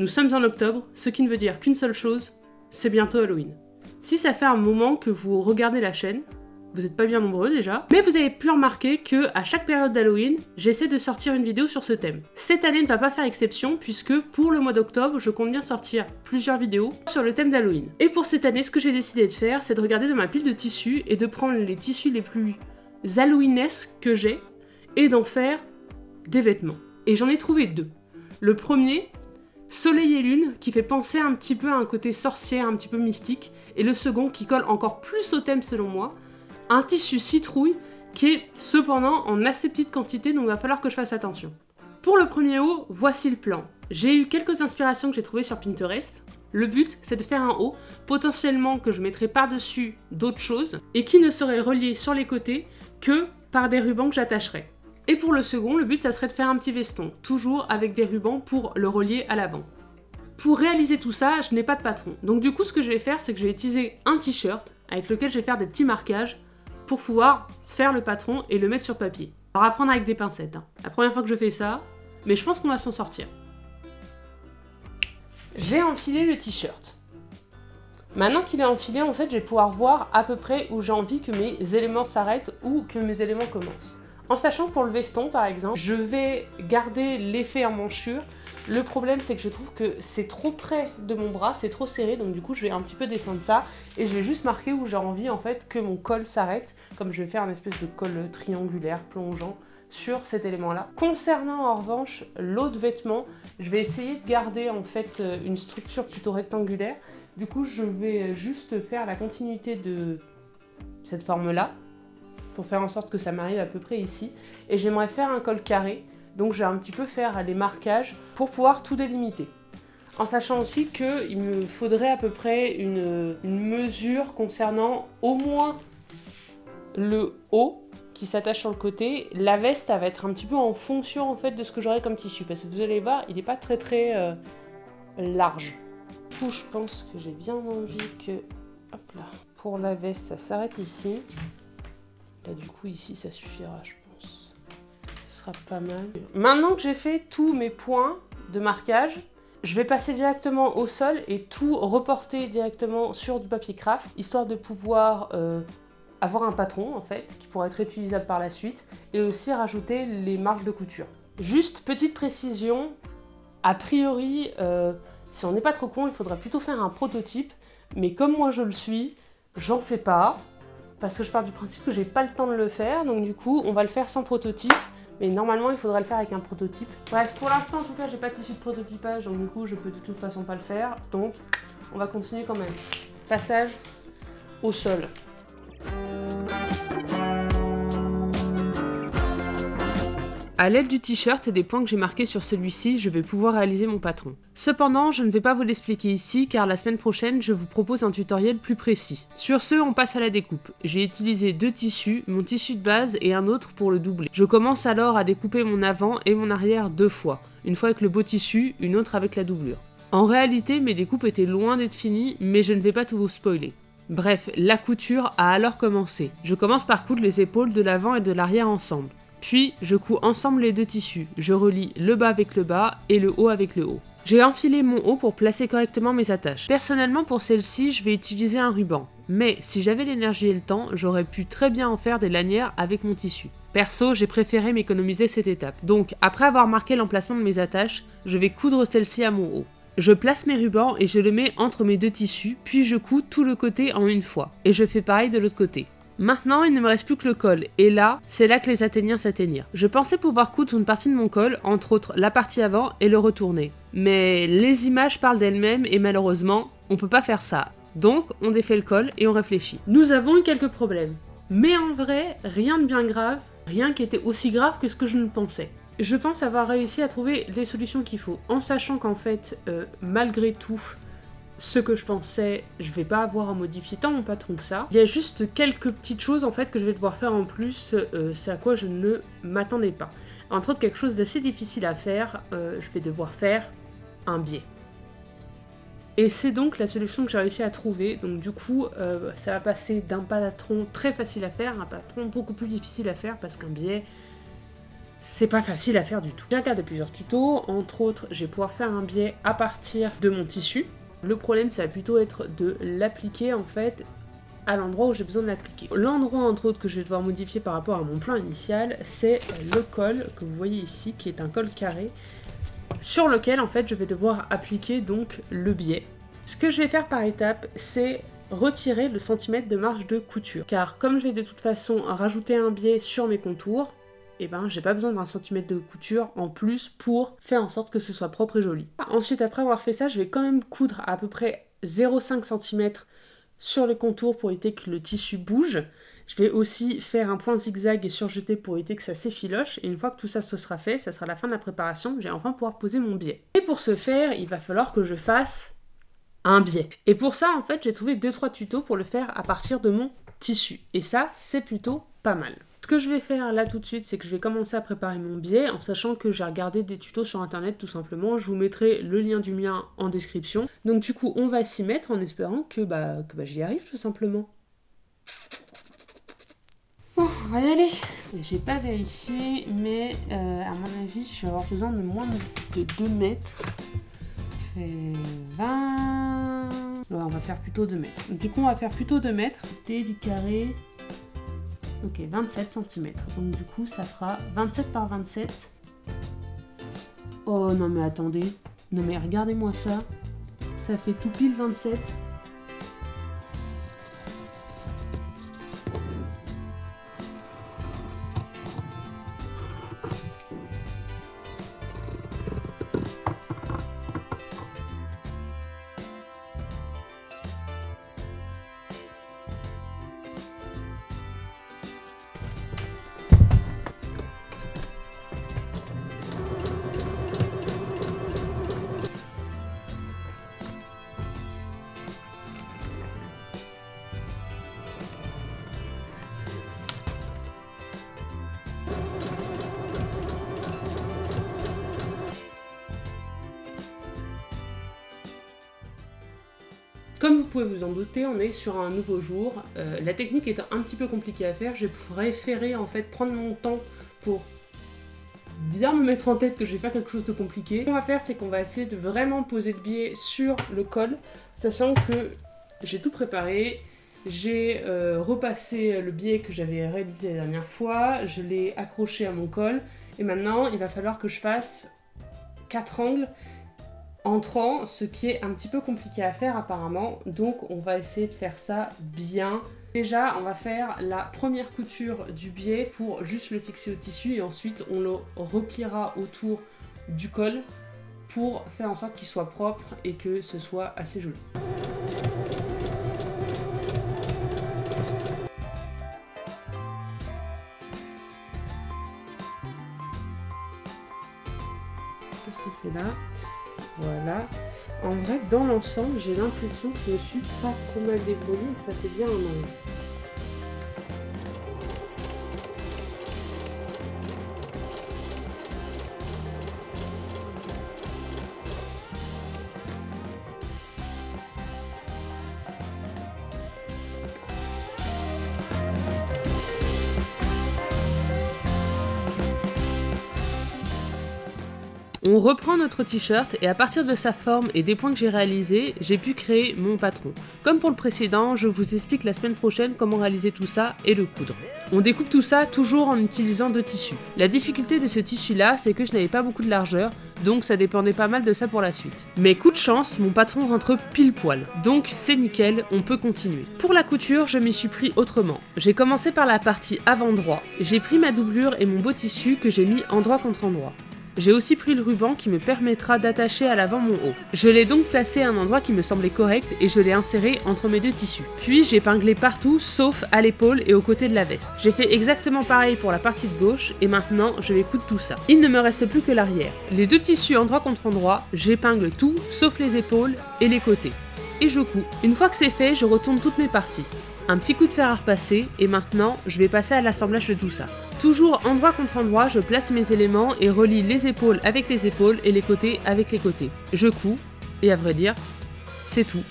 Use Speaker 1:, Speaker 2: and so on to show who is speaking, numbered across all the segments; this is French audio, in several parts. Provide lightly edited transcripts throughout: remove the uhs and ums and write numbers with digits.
Speaker 1: nous sommes en octobre, ce qui ne veut dire qu'une seule chose, c'est bientôt Halloween. Si ça fait un moment que vous regardez la chaîne, vous n'êtes pas bien nombreux déjà, mais vous avez pu remarquer que à chaque période d'Halloween, j'essaie de sortir une vidéo sur ce thème. Cette année ne va pas faire exception puisque pour le mois d'octobre, je compte bien sortir plusieurs vidéos sur le thème d'Halloween. Et pour cette année, ce que j'ai décidé de faire, c'est de regarder dans ma pile de tissus et de prendre les tissus les plus Halloweenesques que j'ai et d'en faire des vêtements. Et j'en ai trouvé deux. Le premier, Soleil et Lune, qui fait penser un petit peu à un côté sorcière, un petit peu mystique, et le second qui colle encore plus au thème selon moi, un tissu citrouille qui est cependant en assez petite quantité, donc il va falloir que je fasse attention. Pour le premier haut, voici le plan. J'ai eu quelques inspirations que j'ai trouvées sur Pinterest. Le but, c'est de faire un haut, potentiellement que je mettrai par-dessus d'autres choses, et qui ne serait relié sur les côtés que par des rubans que j'attacherai. Et pour le second, le but, ça serait de faire un petit veston, toujours avec des rubans pour le relier à l'avant. Pour réaliser tout ça, je n'ai pas de patron. Donc du coup, ce que je vais faire, c'est que je vais utiliser un t-shirt avec lequel je vais faire des petits marquages pour pouvoir faire le patron et le mettre sur papier. Alors à prendre avec des pincettes. La première fois que je fais ça, mais je pense qu'on va s'en sortir. J'ai enfilé le t-shirt. Maintenant qu'il est enfilé, en fait, je vais pouvoir voir à peu près où j'ai envie que mes éléments s'arrêtent ou que mes éléments commencent. En sachant que pour le veston, par exemple, je vais garder l'effet en manchure. Le problème, c'est que je trouve que c'est trop près de mon bras, c'est trop serré, donc du coup, je vais un petit peu descendre ça et je vais juste marquer où j'ai envie, en fait, que mon col s'arrête, comme je vais faire une espèce de col triangulaire, plongeant sur cet élément-là. Concernant, en revanche, l'autre vêtement, je vais essayer de garder, en fait, une structure plutôt rectangulaire. Du coup, je vais juste faire la continuité de cette forme-là, pour faire en sorte que ça m'arrive à peu près ici. Et j'aimerais faire un col carré, donc je vais un petit peu faire les marquages pour pouvoir tout délimiter. En sachant aussi qu'il me faudrait à peu près une mesure concernant au moins le haut qui s'attache sur le côté. La veste, elle va être un petit peu en fonction en fait de ce que j'aurai comme tissu, parce que vous allez voir, il n'est pas très large. Du coup, je pense que j'ai bien envie que, hop là, pour la veste, ça s'arrête ici. Là, du coup, ici, ça suffira, je pense. Ce sera pas mal. Maintenant que j'ai fait tous mes points de marquage, je vais passer directement au sol et tout reporter directement sur du papier craft, histoire de pouvoir avoir un patron, en fait, qui pourra être réutilisable par la suite, et aussi rajouter les marques de couture. Juste, petite précision, a priori, si on n'est pas trop con, il faudra plutôt faire un prototype, mais comme moi je le suis, j'en fais pas. Parce que je pars du principe que j'ai pas le temps de le faire, donc du coup on va le faire sans prototype, mais normalement il faudrait le faire avec un prototype. Bref, pour l'instant en tout cas j'ai pas de tissu de prototypage, donc du coup je peux de toute façon pas le faire, donc on va continuer quand même. Passage au sol. À l'aide du t-shirt et des points que j'ai marqués sur celui-ci, je vais pouvoir réaliser mon patron. Cependant, je ne vais pas vous l'expliquer ici car la semaine prochaine, je vous propose un tutoriel plus précis. Sur ce, on passe à la découpe. J'ai utilisé deux tissus, mon tissu de base et un autre pour le doubler. Je commence alors à découper mon avant et mon arrière deux fois. Une fois avec le beau tissu, une autre avec la doublure. En réalité, mes découpes étaient loin d'être finies, mais je ne vais pas tout vous spoiler. Bref, la couture a alors commencé. Je commence par coudre les épaules de l'avant et de l'arrière ensemble. Puis, je couds ensemble les deux tissus. Je relie le bas avec le bas et le haut avec le haut. J'ai enfilé mon haut pour placer correctement mes attaches. Personnellement, pour celle-ci, je vais utiliser un ruban. Mais si j'avais l'énergie et le temps, j'aurais pu très bien en faire des lanières avec mon tissu. Perso, j'ai préféré m'économiser cette étape. Donc, après avoir marqué l'emplacement de mes attaches, je vais coudre celle-ci à mon haut. Je place mes rubans et je le mets entre mes deux tissus, puis je couds tout le côté en une fois. Et je fais pareil de l'autre côté. Maintenant, il ne me reste plus que le col, et là, c'est là que les atteignirent s'atteignirent. Je pensais pouvoir coudre une partie de mon col, entre autres la partie avant, et le retourner. Mais les images parlent d'elles-mêmes, et malheureusement, on peut pas faire ça. Donc, on défait le col, et on réfléchit. Nous avons eu quelques problèmes. Mais en vrai, rien de bien grave, rien qui était aussi grave que ce que je ne pensais. Je pense avoir réussi à trouver les solutions qu'il faut, en sachant qu'en fait, malgré tout, ce que je pensais, je vais pas avoir à modifier tant mon patron que ça. Il y a juste quelques petites choses en fait que je vais devoir faire en plus, c'est à quoi je ne m'attendais pas. Entre autres, quelque chose d'assez difficile à faire, je vais devoir faire un biais. Et c'est donc la solution que j'ai réussi à trouver, donc du coup, ça va passer d'un patron très facile à faire à un patron beaucoup plus difficile à faire parce qu'un biais, c'est pas facile à faire du tout. J'ai regardé plusieurs tutos, entre autres, je vais pouvoir faire un biais à partir de mon tissu. Le problème, ça va plutôt être de l'appliquer en fait à l'endroit où j'ai besoin de l'appliquer. L'endroit entre autres que je vais devoir modifier par rapport à mon plan initial, c'est le col que vous voyez ici, qui est un col carré, sur lequel en fait je vais devoir appliquer donc le biais. Ce que je vais faire par étape, c'est retirer le centimètre de marge de couture. Car comme je vais de toute façon rajouter un biais sur mes contours, et ben j'ai pas besoin d'un centimètre de couture en plus pour faire en sorte que ce soit propre et joli. Ensuite, après avoir fait ça, je vais quand même coudre à peu près 0,5 cm sur le contour pour éviter que le tissu bouge. Je vais aussi faire un point zigzag et surjeter pour éviter que ça s'effiloche. Et une fois que tout ça se sera fait, ça sera la fin de la préparation, je vais enfin pouvoir poser mon biais. Et pour ce faire, il va falloir que je fasse un biais. Et pour ça, en fait, j'ai trouvé 2-3 tutos pour le faire à partir de mon tissu. Et ça, c'est plutôt pas mal. Ce que je vais faire là tout de suite, c'est que je vais commencer à préparer mon biais en sachant que j'ai regardé des tutos sur internet tout simplement. Je vous mettrai le lien du mien en description. Donc du coup, on va s'y mettre en espérant que j'y arrive tout simplement. Bon, on va y aller. J'ai pas vérifié, mais à mon avis, je vais avoir besoin de moins de 2 mètres. Ça fait 20... Ouais, on va faire plutôt 2 mètres. Du coup, on va faire plutôt 2 mètres. T du carré... Ok, 27 cm. Donc du coup, ça fera 27 par 27. Oh non mais attendez. Non mais regardez-moi ça. Ça fait tout pile 27. Comme vous pouvez vous en douter, on est sur un nouveau jour. La technique est un petit peu compliquée à faire. J'ai préféré en fait prendre mon temps pour bien me mettre en tête que je vais faire quelque chose de compliqué. Ce qu'on va faire, c'est qu'on va essayer de vraiment poser le biais sur le col, sachant que j'ai tout préparé. J'ai repassé le biais que j'avais réalisé la dernière fois, je l'ai accroché à mon col, et maintenant il va falloir que je fasse 4 angles entrant, ce qui est un petit peu compliqué à faire apparemment, donc on va essayer de faire ça bien. Déjà, on va faire la première couture du biais pour juste le fixer au tissu et ensuite on le repliera autour du col pour faire en sorte qu'il soit propre et que ce soit assez joli. Qu'est-ce que fait là? Voilà. En vrai, dans l'ensemble, j'ai l'impression que je me suis pas trop mal débrouillée et que ça fait bien un angle. On reprend notre t-shirt et à partir de sa forme et des points que j'ai réalisés, j'ai pu créer mon patron. Comme pour le précédent, je vous explique la semaine prochaine comment réaliser tout ça et le coudre. On découpe tout ça toujours en utilisant 2 tissus. La difficulté de ce tissu-là, c'est que je n'avais pas beaucoup de largeur, donc ça dépendait pas mal de ça pour la suite. Mais coup de chance, mon patron rentre pile poil, donc c'est nickel, on peut continuer. Pour la couture, je m'y suis pris autrement. J'ai commencé par la partie avant-droit. J'ai pris ma doublure et mon beau tissu que j'ai mis endroit contre endroit. J'ai aussi pris le ruban qui me permettra d'attacher à l'avant mon haut. Je l'ai donc placé à un endroit qui me semblait correct et je l'ai inséré entre mes 2 tissus. Puis j'ai épinglé partout sauf à l'épaule et aux côtés de la veste. J'ai fait exactement pareil pour la partie de gauche et maintenant je vais coudre tout ça. Il ne me reste plus que l'arrière. Les 2 tissus endroit contre endroit, j'épingle tout sauf les épaules et les côtés. Et je couds. Une fois que c'est fait, je retourne toutes mes parties. Un petit coup de fer à repasser et maintenant je vais passer à l'assemblage de tout ça. Toujours endroit contre endroit, je place mes éléments et relie les épaules avec les épaules et les côtés avec les côtés. Je couds et à vrai dire, c'est tout.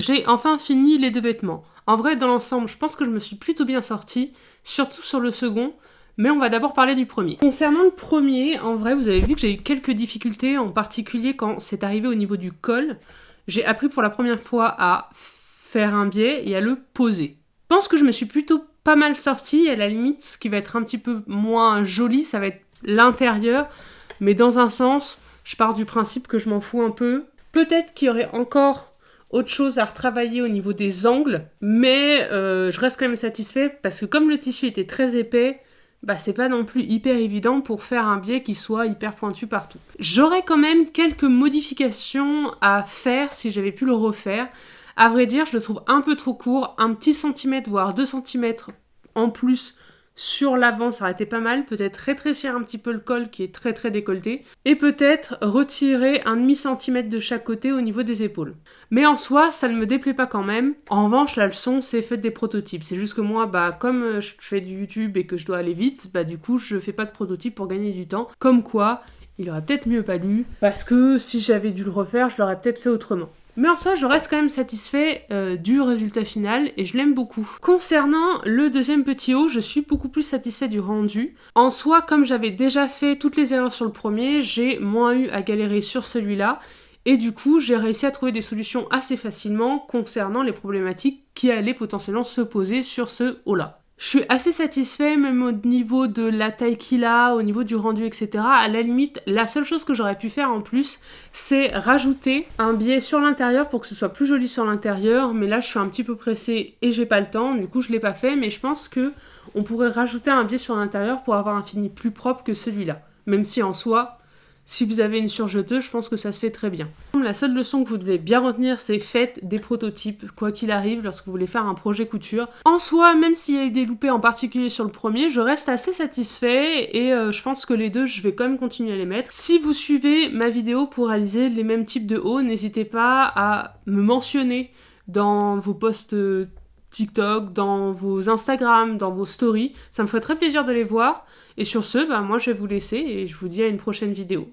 Speaker 1: J'ai enfin fini les 2 vêtements. En vrai, dans l'ensemble, je pense que je me suis plutôt bien sortie, surtout sur le second, mais on va d'abord parler du premier. Concernant le premier, en vrai, vous avez vu que j'ai eu quelques difficultés, en particulier quand c'est arrivé au niveau du col. J'ai appris pour la première fois à faire un biais et à le poser. Je pense que je me suis plutôt pas mal sortie, à la limite, ce qui va être un petit peu moins joli, ça va être l'intérieur, mais dans un sens, je pars du principe que je m'en fous un peu. Peut-être qu'il y aurait encore autre chose à retravailler au niveau des angles, mais je reste quand même satisfait parce que comme le tissu était très épais, bah c'est pas non plus hyper évident pour faire un biais qui soit hyper pointu partout. J'aurais quand même quelques modifications à faire si j'avais pu le refaire. À vrai dire, je le trouve un peu trop court, un petit centimètre, voire 2 centimètres en plus sur l'avant, ça aurait été pas mal. Peut-être rétrécir un petit peu le col qui est très très décolleté. Et peut-être retirer un demi-centimètre de chaque côté au niveau des épaules. Mais en soi, ça ne me déplaît pas quand même. En revanche, la leçon, c'est fait des prototypes. C'est juste que moi, comme je fais du YouTube et que je dois aller vite, du coup, je fais pas de prototype pour gagner du temps. Comme quoi, il aurait peut-être mieux paru. Parce que si j'avais dû le refaire, je l'aurais peut-être fait autrement. Mais en soi, je reste quand même satisfait du résultat final et je l'aime beaucoup. Concernant le deuxième petit haut, je suis beaucoup plus satisfait du rendu. En soi, comme j'avais déjà fait toutes les erreurs sur le premier, j'ai moins eu à galérer sur celui-là. Et du coup, j'ai réussi à trouver des solutions assez facilement concernant les problématiques qui allaient potentiellement se poser sur ce haut-là. Je suis assez satisfait, même au niveau de la taille qu'il a, au niveau du rendu, etc. À la limite, la seule chose que j'aurais pu faire en plus, c'est rajouter un biais sur l'intérieur pour que ce soit plus joli sur l'intérieur. Mais là, je suis un petit peu pressée et j'ai pas le temps. Du coup, je l'ai pas fait. Mais je pense que on pourrait rajouter un biais sur l'intérieur pour avoir un fini plus propre que celui-là. Même si en soi, si vous avez une surjeteuse, je pense que ça se fait très bien. La seule leçon que vous devez bien retenir, c'est faites des prototypes, quoi qu'il arrive, lorsque vous voulez faire un projet couture. En soi, même s'il y a eu des loupés en particulier sur le premier, je reste assez satisfait et je pense que les deux, je vais quand même continuer à les mettre. Si vous suivez ma vidéo pour réaliser les mêmes types de hauts, n'hésitez pas à me mentionner dans vos posts TikTok, dans vos Instagram, dans vos stories. Ça me ferait très plaisir de les voir. Et sur ce, moi je vais vous laisser et je vous dis à une prochaine vidéo.